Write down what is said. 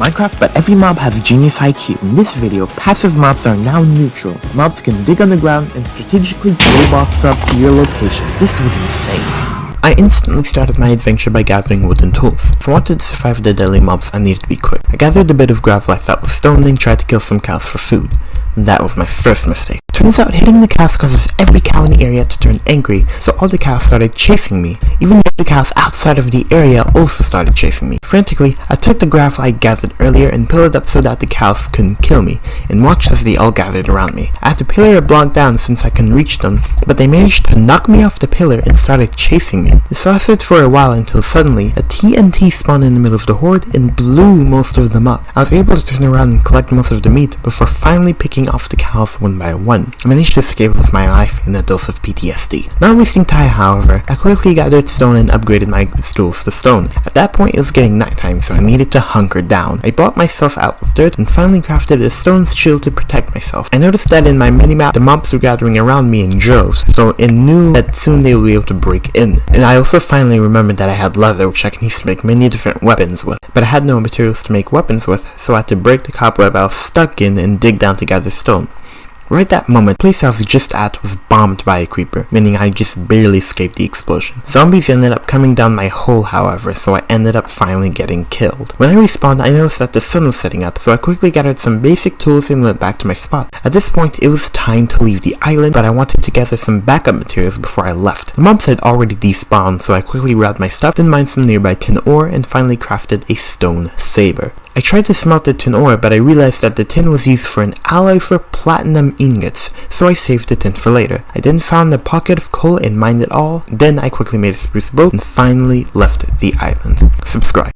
Minecraft, but every mob has genius IQ. In this video, passive mobs are now neutral. Mobs can dig underground and strategically toolbox up to your location. This was insane. I instantly started my adventure by gathering wooden tools. If I wanted to survive the deadly mobs, I needed to be quick. I gathered a bit of gravel I thought was stone and tried to kill some cows for food. That was my first mistake. Turns out hitting the cows causes every cow in the area to turn angry, so all the cows started chasing me. Even the other cows outside of the area also started chasing me. Frantically, I took the gravel I gathered earlier and piled it up so that the cows couldn't kill me, and watched as they all gathered around me. I had to pillar a block down since I couldn't reach them, but they managed to knock me off the pillar and started chasing me. This lasted for a while until suddenly, a TNT spawned in the middle of the horde and blew most of them up. I was able to turn around and collect most of the meat before finally picking off the cows one by one. I managed to escape with my life and a dose of PTSD. Not wasting time, however, I quickly gathered stone and upgraded my tools to stone. At that point, it was getting nighttime, so I needed to hunker down. I bought myself out with dirt and finally crafted a stone shield to protect myself. I noticed that in my minimap, the mobs were gathering around me in droves, so I knew that soon they would be able to break in. And I also finally remembered that I had leather, which I can use to make many different weapons with. But I had no materials to make weapons with, so I had to break the cobweb I was stuck in and dig down to gather stone. Right that moment, the place I was just at was bombed by a creeper, meaning I just barely escaped the explosion. Zombies ended up coming down my hole, however, so I ended up finally getting killed. When I respawned, I noticed that the sun was setting up, so I quickly gathered some basic tools and went back to my spot. At this point, it was time to leave the island, but I wanted to gather some backup materials before I left. The mobs had already despawned, so I quickly grabbed my stuff, then mined some nearby tin ore, and finally crafted a stone saber. I tried to smelt the tin ore, but I realized that the tin was used for an alloy for platinum ingots, so I saved the tin for later. I then found a pocket of coal and mined it all, then I quickly made a spruce boat and finally left the island. Subscribe.